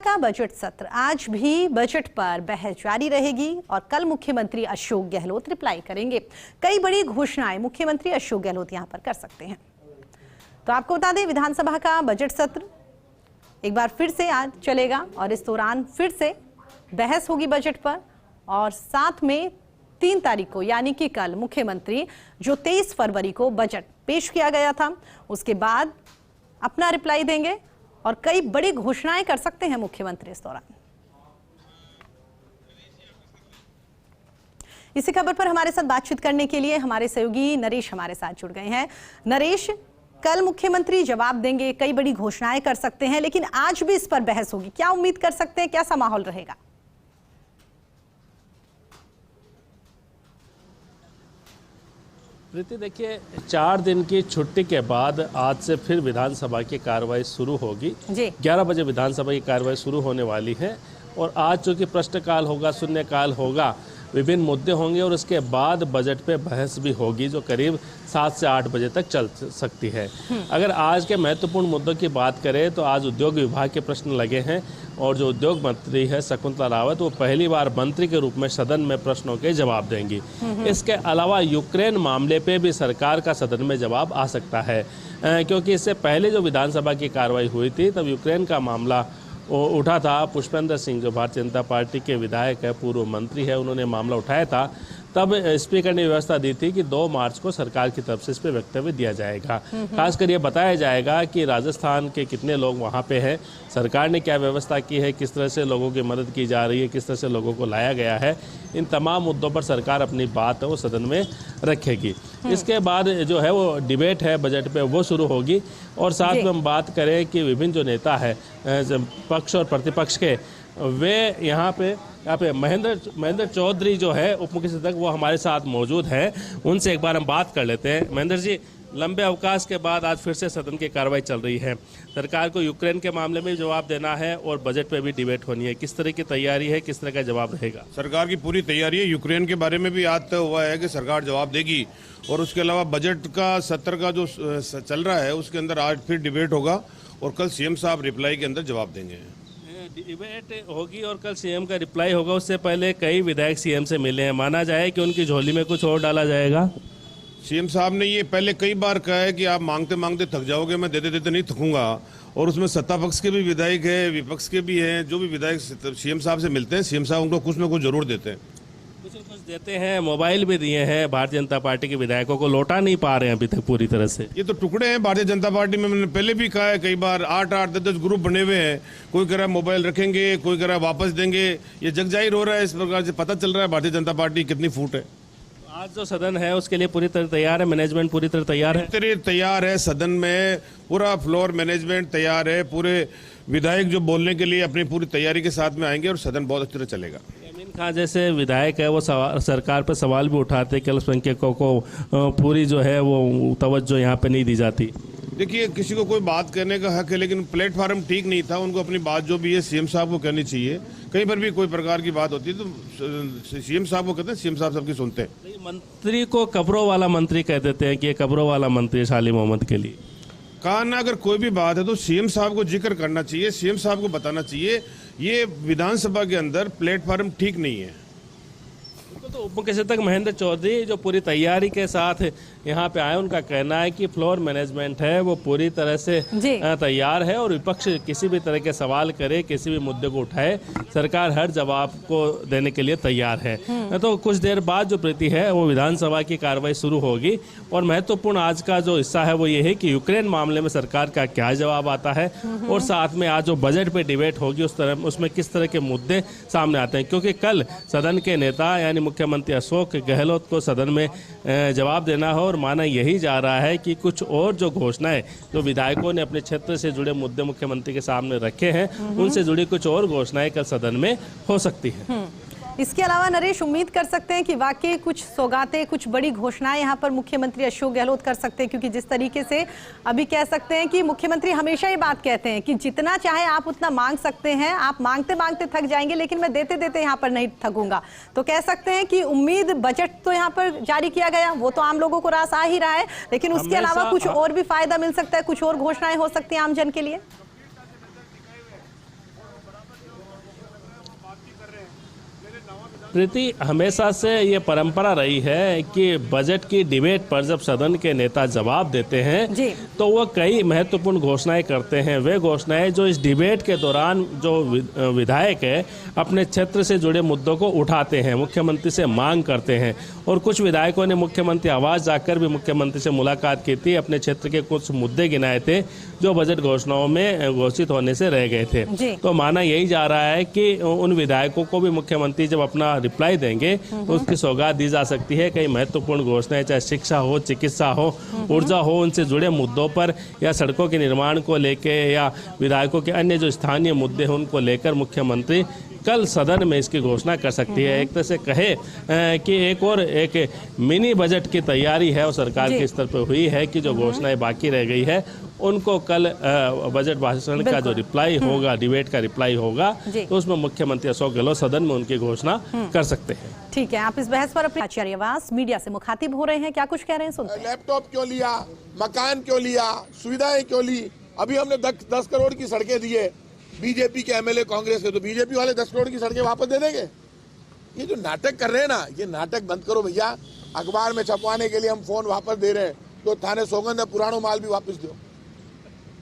का बजट सत्र, आज भी बजट पर बहस जारी रहेगी और कल मुख्यमंत्री अशोक गहलोत रिप्लाई करेंगे। कई बड़ी घोषणाएं मुख्यमंत्री अशोक गहलोत यहां पर कर सकते हैं। तो आपको बता दें, विधानसभा का बजट सत्र एक बार फिर से आज चलेगा और इस दौरान फिर से बहस होगी बजट पर। और साथ में 3 तारीख को यानी कि कल मुख्यमंत्री जो 23 फरवरी को बजट पेश किया गया था उसके बाद अपना रिप्लाई देंगे और कई बड़ी घोषणाएं कर सकते हैं मुख्यमंत्री इस दौरान। इसी खबर पर हमारे साथ बातचीत करने के लिए हमारे सहयोगी नरेश हमारे साथ जुड़ गए हैं। नरेश, कल मुख्यमंत्री जवाब देंगे, कई बड़ी घोषणाएं कर सकते हैं, लेकिन आज भी इस पर बहस होगी, क्या उम्मीद कर सकते हैं, कैसा माहौल रहेगा? प्रीति, देखिए 4 दिन की छुट्टी के बाद आज से फिर विधानसभा की कार्रवाई शुरू होगी। 11 बजे विधानसभा की कार्रवाई शुरू होने वाली है और आज चूँकि प्रश्नकाल होगा, शून्यकाल होगा, विभिन्न मुद्दे होंगे और उसके बाद बजट पे बहस भी होगी जो करीब 7 से 8 बजे तक चल सकती है। अगर आज के महत्वपूर्ण मुद्दों की बात करें तो आज उद्योग विभाग के प्रश्न लगे हैं और जो उद्योग मंत्री है शकुंतला रावत, वो पहली बार मंत्री के रूप में सदन में प्रश्नों के जवाब देंगी। इसके अलावा यूक्रेन मामले पे भी सरकार का सदन में जवाब आ सकता है, क्योंकि इससे पहले जो विधानसभा की कार्रवाई हुई थी तब यूक्रेन का मामला उठा था। पुष्पेंद्र सिंह जो भारतीय जनता पार्टी के विधायक है, पूर्व मंत्री है, उन्होंने मामला उठाया था। तब स्पीकर ने व्यवस्था दी थी कि 2 मार्च को सरकार की तरफ से इस पर वक्तव्य दिया जाएगा। खासकर ये बताया जाएगा कि राजस्थान के कितने लोग वहाँ पे हैं, सरकार ने क्या व्यवस्था की है, किस तरह से लोगों की मदद की जा रही है, किस तरह से लोगों को लाया गया है। इन तमाम मुद्दों पर सरकार अपनी बात है वो सदन में रखेगी। इसके बाद जो है वो डिबेट है बजट पे, वो शुरू होगी। और साथ में हम बात करें कि विभिन्न जो नेता है पक्ष और प्रतिपक्ष के, वे यहाँ पे महेंद्र चौधरी जो है उप मुख्य सचिव, वो हमारे साथ मौजूद हैं। उनसे एक बार हम बात कर लेते हैं। महेंद्र जी, लंबे अवकाश के बाद आज फिर से सदन की कार्रवाई चल रही है। सरकार को यूक्रेन के मामले में जवाब देना है और बजट पे भी डिबेट होनी है। किस तरह की तैयारी है, किस तरह का जवाब रहेगा? सरकार की पूरी तैयारी है। यूक्रेन के बारे में भी आज तय हुआ है कि सरकार जवाब देगी और उसके अलावा बजट का सत्र का जो चल रहा है उसके अंदर आज फिर डिबेट होगा और कल सीएम साहब रिप्लाई के अंदर जवाब देंगे। डिबेट होगी और कल सीएम का रिप्लाई होगा। उससे पहले कई विधायक सीएम से मिले हैं, माना जाए कि उनकी झोली में कुछ और डाला जाएगा। सीएम साहब ने ये पहले कई बार कहा है कि आप मांगते मांगते थक जाओगे, मैं देते देते नहीं थकूंगा। और उसमें सत्ता पक्ष के भी विधायक है, विपक्ष के भी हैं। जो भी विधायक सीएम साहब से मिलते हैं, सीएम साहब उनको कुछ न कुछ जरूर देते हैं। कुछ देते हैं, मोबाइल भी दिए हैं। भारतीय जनता पार्टी के विधायकों को लौटा नहीं पा रहे हैं अभी तक पूरी तरह से। ये तो टुकड़े हैं भारतीय जनता पार्टी में। मैंने पहले भी कहा है कई बार, 8-8, 10-10 ग्रुप बने हुए हैं। कोई कह रहा है मोबाइल रखेंगे, कोई कह रहा है वापस देंगे। ये जग जाहिर हो रहा है। इस प्रकार से पता चल रहा है भारतीय जनता पार्टी कितनी फूट है। आज जो सदन है उसके लिए पूरी तरह तैयार है, मैनेजमेंट पूरी तरह तैयार है। तैयार है, सदन में पूरा फ्लोर मैनेजमेंट तैयार है। पूरे विधायक जो बोलने के लिए अपनी पूरी तैयारी के साथ में आएंगे और सदन बहुत अच्छी तरह चलेगा। अमीन खान जैसे विधायक है वो सरकार पर सवाल भी उठाते कि अल्पसंख्यकों को पूरी जो है वो तवज्जो यहाँ पे नहीं दी जाती। देखिए, किसी को कोई बात करने का हक है, लेकिन प्लेटफॉर्म ठीक नहीं था। उनको अपनी बात जो भी है सीएम साहब को कहनी चाहिए। कहीं पर भी कोई प्रकार की बात होती है तो सीएम साहब को कहते हैं, सीएम साहब सबकी सुनते हैं। मंत्री को कब्रों वाला मंत्री कह देते हैं कि ये कब्रों वाला मंत्री शाली मोहम्मद के लिए। कहा ना, अगर कोई भी बात है तो सीएम साहब को जिक्र करना चाहिए, सीएम साहब को बताना चाहिए ये विधानसभा के अंदर प्लेटफॉर्म ठीक नहीं है। तो उप मुख्य सचिव महेंद्र चौधरी जो पूरी तैयारी के साथ यहाँ पे आए, उनका कहना है कि फ्लोर मैनेजमेंट है वो पूरी तरह से तैयार है और विपक्ष किसी भी तरह के सवाल करे, किसी भी मुद्दे को उठाए, सरकार हर जवाब को देने के लिए तैयार है। तो कुछ देर बाद जो प्रीति है वो विधानसभा की कार्रवाई शुरू होगी और महत्वपूर्ण आज का जो हिस्सा है वो ये है कि यूक्रेन मामले में सरकार का क्या जवाब आता है और साथ में आज जो बजट पे डिबेट होगी उसमें किस तरह के मुद्दे सामने आते हैं। क्योंकि कल सदन के नेता यानी मुख्यमंत्री अशोक गहलोत को सदन में जवाब देना है और माना यही जा रहा है कि कुछ और जो घोषणाएं जो विधायकों ने अपने क्षेत्र से जुड़े मुद्दे मुख्यमंत्री के सामने रखे हैं, उनसे जुड़ी कुछ और घोषणाएं कल सदन में हो सकती है। इसके अलावा नरेश, उम्मीद कर सकते हैं कि वाकई कुछ सौगातें, कुछ बड़ी घोषणाएं यहाँ पर मुख्यमंत्री अशोक गहलोत कर सकते हैं, क्योंकि जिस तरीके से अभी कह सकते हैं कि मुख्यमंत्री हमेशा ये बात कहते हैं कि जितना चाहे आप उतना मांग सकते हैं, आप मांगते मांगते थक जाएंगे लेकिन मैं देते देते यहाँ पर नहीं थकूंगा। तो कह सकते हैं कि उम्मीद, बजट तो यहाँ पर जारी किया गया, वो तो आम लोगों को रास आ ही रहा है, लेकिन उसके अलावा कुछ और भी फायदा मिल सकता है, कुछ और घोषणाएं हो सकती हैं आम जन के लिए। प्रीति, हमेशा से ये परंपरा रही है कि बजट की डिबेट पर जब सदन के नेता जवाब देते हैं तो वो कई महत्वपूर्ण घोषणाएं करते हैं। वे घोषणाएं जो इस डिबेट के दौरान जो विधायक है अपने क्षेत्र से जुड़े मुद्दों को उठाते हैं, मुख्यमंत्री से मांग करते हैं। और कुछ विधायकों ने मुख्यमंत्री आवास जाकर भी मुख्यमंत्री से मुलाकात की थी, अपने क्षेत्र के कुछ मुद्दे गिनाए थे जो बजट घोषणाओं में घोषित होने से रह गए थे। तो माना यही जा रहा है कि उन विधायकों को भी मुख्यमंत्री जब अपना रिप्लाई देंगे तो उसकी सौगात दी जा सकती है। कई महत्वपूर्ण घोषणाएं, चाहे शिक्षा हो, चिकित्सा हो, ऊर्जा हो, उनसे जुड़े मुद्दों पर या सड़कों के निर्माण को लेके या विधायकों के अन्य जो स्थानीय मुद्दे हैं उनको लेकर मुख्यमंत्री कल सदन में इसकी घोषणा कर सकती है। एक तरह से कहे कि एक मिनी बजट की तैयारी है और सरकार के स्तर पर हुई है कि जो घोषणाएं बाकी रह गई है उनको कल बजट भाषण का जो रिप्लाई होगा, डिबेट का रिप्लाई होगा, तो उसमें मुख्यमंत्री अशोक गहलोत सदन में उनकी घोषणा कर सकते हैं। ठीक है, आप इस बहस पर अपने आचार्यवास मीडिया से मुखातिब हो रहे हैं, क्या कुछ कह रहे हैं सुनते हैं। लैपटॉप क्यों लिया, मकान क्यों लिया, सुविधाएं क्यों ली, अभी हमने 10 करोड़ की सड़कें दिए बीजेपी के एमएलए कांग्रेस के, तो बीजेपी वाले 10 करोड़ की सड़कें वापस दे देंगे। ये जो नाटक कर रहे हैं ना, ये नाटक बंद करो भैया। अखबार में छपवाने के लिए हम फोन वापस दे रहे हैं, तो थाने सौगंध है पुरानो माल भी वापस दो।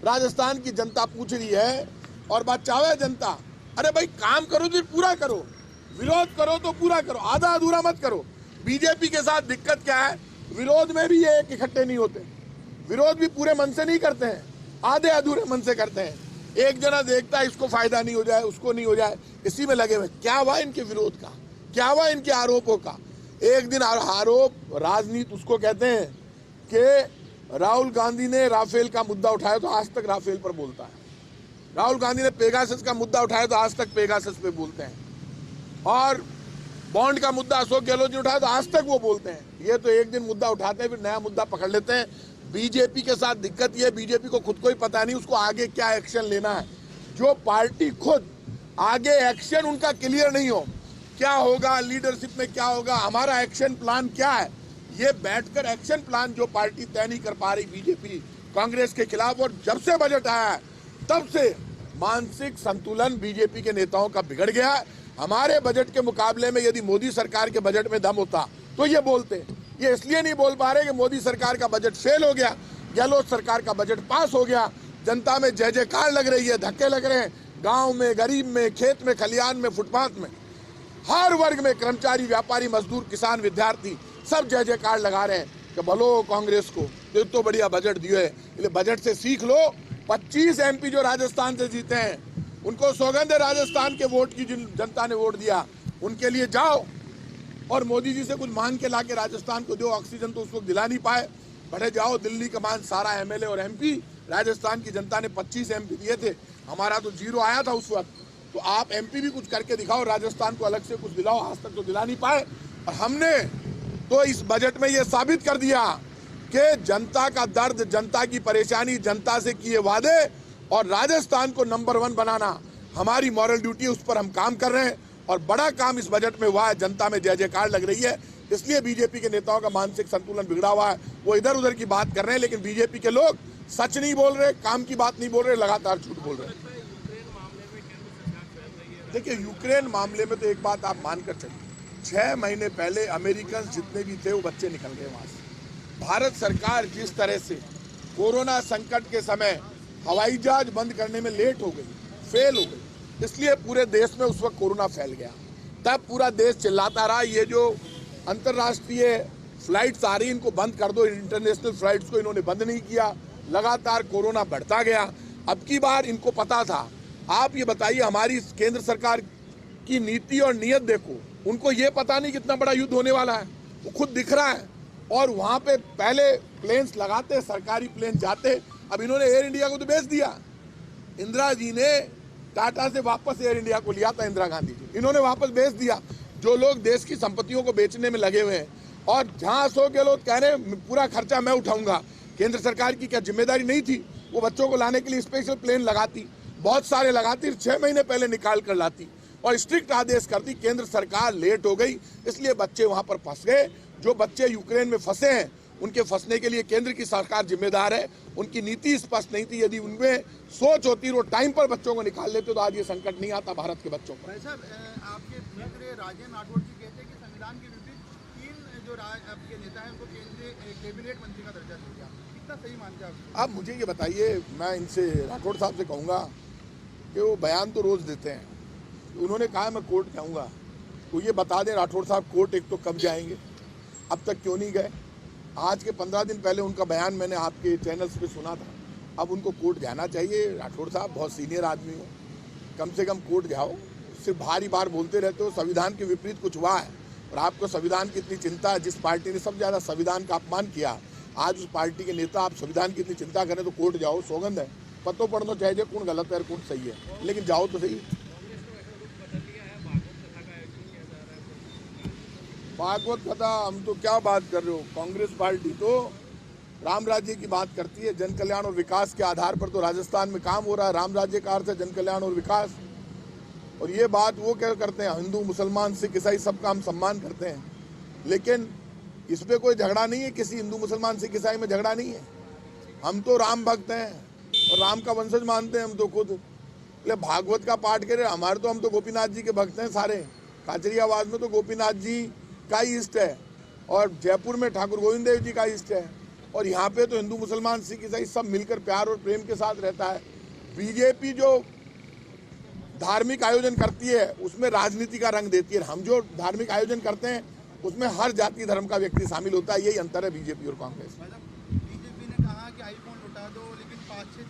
राजस्थान की जनता पूछ रही है और बात चाहे जनता, अरे भाई काम करो तो पूरा करो, विरोध करो तो पूरा करो, आधा अधूरा मत करो। बीजेपी के साथ दिक्कत क्या है, विरोध में भी ये इकट्ठे नहीं होते, विरोध भी पूरे मन से नहीं करते हैं, आधे अधूरे मन से करते हैं। एक जना देखता है इसको फायदा नहीं हो जाए, उसको नहीं हो जाए, इसी में लगे हुए। क्या हुआ इनके विरोध का, क्या हुआ इनके आरोपों का। एक दिन आरोप, राजनीति उसको कहते हैं कि राहुल गांधी ने राफेल का मुद्दा उठाया तो आज तक राफेल पर बोलता है, राहुल गांधी ने पेगासस का मुद्दा उठाया तो आज तक पेगासस पे बोलते हैं, और बॉन्ड का मुद्दा अशोक गहलोत ने उठाया तो आज तक वो बोलते हैं। ये तो एक दिन मुद्दा उठाते हैं फिर नया मुद्दा पकड़ लेते हैं। बीजेपी के साथ दिक्कत ये, बीजेपी को खुद को ही पता नहीं उसको आगे क्या एक्शन लेना है। जो पार्टी खुद आगे एक्शन उनका क्लियर नहीं हो, क्या होगा लीडरशिप में, क्या होगा, हमारा एक्शन प्लान क्या है, ये बैठकर एक्शन प्लान जो पार्टी तय नहीं कर पा रही बीजेपी कांग्रेस के खिलाफ। और जब से बजट आया है तब से मानसिक संतुलन बीजेपी के नेताओं का बिगड़ गया है। हमारे बजट के मुकाबले में यदि मोदी सरकार के बजट में दम होता तो ये बोलते, ये इसलिए नहीं बोल पा रहे कि मोदी सरकार का बजट फेल हो गया, गहलोत सरकार का बजट पास हो गया। जनता में जय जयकार लग रही है, धक्के लग रहे हैं, गांव में, गरीब में, खेत में, खलियान में, फुटपाथ में, हर वर्ग में, कर्मचारी, व्यापारी, मजदूर, किसान, विद्यार्थी सब जय जयकार लगा रहे हैं कि भलो कांग्रेस को तो बढ़िया बजट दिए है। इसलिए बजट से सीख लो। 25 एमपी जो राजस्थान से जीते हैं उनको सौगंध है, राजस्थान के वोट की, जिन जनता ने वोट दिया उनके लिए जाओ और मोदी जी से कुछ मांग के लाके राजस्थान को दो। ऑक्सीजन तो उस वक्त दिला नहीं पाए, बढ़े जाओ दिल्ली कमान सारा एमएलए और एमपी, राजस्थान की जनता ने 25 एमपी दिए थे, हमारा तो 0 आया था उस वक्त। तो आप एमपी भी कुछ करके दिखाओ, राजस्थान को अलग से कुछ दिलाओ, आज तक तो दिला नहीं पाए। और हमने तो इस बजट में ये साबित कर दिया कि जनता का दर्द, जनता की परेशानी, जनता से किए वादे और राजस्थान को नंबर 1 बनाना हमारी मॉरल ड्यूटी है, उस पर हम काम कर रहे हैं। और बड़ा काम इस बजट में हुआ है, जनता में जय जयकार लग रही है। इसलिए बीजेपी के नेताओं का मानसिक संतुलन बिगड़ा हुआ है, वो इधर उधर की बात कर रहे हैं, लेकिन बीजेपी के लोग सच नहीं बोल रहे, काम की बात नहीं बोल रहे, लगातार झूठ बोल रहे हैं। देखिए यूक्रेन मामले में तो एक बात आप मानकर चलिए, 6 महीने पहले अमेरिकन जितने भी थे वो बच्चे निकल गए वहां से। भारत सरकार जिस तरह से कोरोना संकट के समय हवाई जहाज बंद करने में लेट हो गई, फेल हो गई, इसलिए पूरे देश में उस वक्त कोरोना फैल गया। तब पूरा देश चिल्लाता रहा, ये जो अंतर्राष्ट्रीय फ्लाइट्स आ रही इनको बंद कर दो, इंटरनेशनल फ्लाइट्स को इन्होंने बंद नहीं किया, लगातार कोरोना बढ़ता गया। अब की बार इनको पता था। आप ये बताइए, हमारी केंद्र सरकार की नीति और नीयत देखो, उनको ये पता नहीं कितना बड़ा युद्ध होने वाला है, वो खुद दिख रहा है। और वहां पे पहले प्लेन्स लगाते, सरकारी प्लेन जाते, अब इन्होंने एयर इंडिया को तो बेच दिया। इंदिरा जी ने टाटा से वापस एयर इंडिया को लिया था, इंदिरा गांधी जी, इन्होंने वापस बेच दिया। जो लोग देश की संपत्तियों को बेचने में लगे हुए हैं, और जहां अशोक गहलोत कह रहे हैं पूरा खर्चा मैं उठाऊंगा, केंद्र सरकार की क्या जिम्मेदारी नहीं थी? वो बच्चों को लाने के लिए स्पेशल प्लेन लगाती, बहुत सारे लगाती, 6 महीने पहले निकाल कर लाती और स्ट्रिक्ट आदेश करती। केंद्र सरकार लेट हो गई, इसलिए बच्चे वहां पर फंस गए। जो बच्चे यूक्रेन में फंसे हैं उनके फंसने के लिए केंद्र की सरकार जिम्मेदार है। उनकी नीति स्पष्ट नहीं थी। यदि उनमें सोच होती, वो टाइम पर बच्चों को निकाल लेते तो आज ये संकट नहीं आता भारत के बच्चों पर। भाई साहब, आपके मित्र राजेंद्र राठौड़ जी कहते हैं कि संविधान के विपरीत 3 जो आपके नेता हैं उनको केंद्रीय कैबिनेट मंत्री का दर्जा दिया। कितना सही मानते हैं आप? अब मुझे ये बताइए, मैं इनसे राठौड़ साहब से कहूँगा कि वो बयान तो रोज देते हैं। उन्होंने कहा मैं कोर्ट जाऊँगा, तो ये बता दें राठौड़ साहब कोर्ट एक तो कब जाएंगे, अब तक क्यों नहीं गए। आज के 15 दिन पहले उनका बयान मैंने आपके चैनल्स पे सुना था। अब उनको कोर्ट जाना चाहिए। राठौड़ साहब बहुत सीनियर आदमी हो, कम से कम कोर्ट जाओ। सिर्फ भारी बार बोलते रहते हो संविधान के विपरीत कुछ हुआ है, और आपको संविधान की इतनी चिंता है। जिस पार्टी ने सबसे ज़्यादा संविधान का अपमान किया, आज उस पार्टी के नेता आप संविधान की इतनी चिंता करें तो कोर्ट जाओ। सौगंध है, पतो पढ़ना चाहिए कौन गलत है और कौन सही है, लेकिन जाओ तो सही। भागवत कथा, हम तो क्या बात कर रहे हो। कांग्रेस पार्टी तो राम राज्य की बात करती है। जन कल्याण और विकास के आधार पर तो राजस्थान में काम हो रहा है। राम राज्य का अर्थ है जन कल्याण और विकास। और ये बात वो क्या करते हैं, हिंदू मुसलमान सिख ईसाई सबका हम सम्मान करते हैं, लेकिन इस पे कोई झगड़ा नहीं है। किसी हिंदू मुसलमान सिख ईसाई में झगड़ा नहीं है। हम तो राम भक्त हैं और राम का वंशज मानते हैं हम तो खुद। इसलिए भागवत का पाठ करें हमारे तो, हम तो गोपीनाथ जी के भक्त हैं सारे। काचरी आवाज में तो गोपीनाथ जी का ही इष्ट है, और जयपुर में ठाकुर गोविंद देव जी का इष्ट है, और यहाँ पे तो हिंदू मुसलमान सिख ईसाई सब मिलकर प्यार और प्रेम के साथ रहता है। बीजेपी जो धार्मिक आयोजन करती है उसमें राजनीति का रंग देती है। हम जो धार्मिक आयोजन करते हैं उसमें हर जाति धर्म का व्यक्ति शामिल होता है। यही अंतर है बीजेपी और कांग्रेस में। बीजेपी ने कहा कि आईफोन लुटा दो, लेकिन 5-6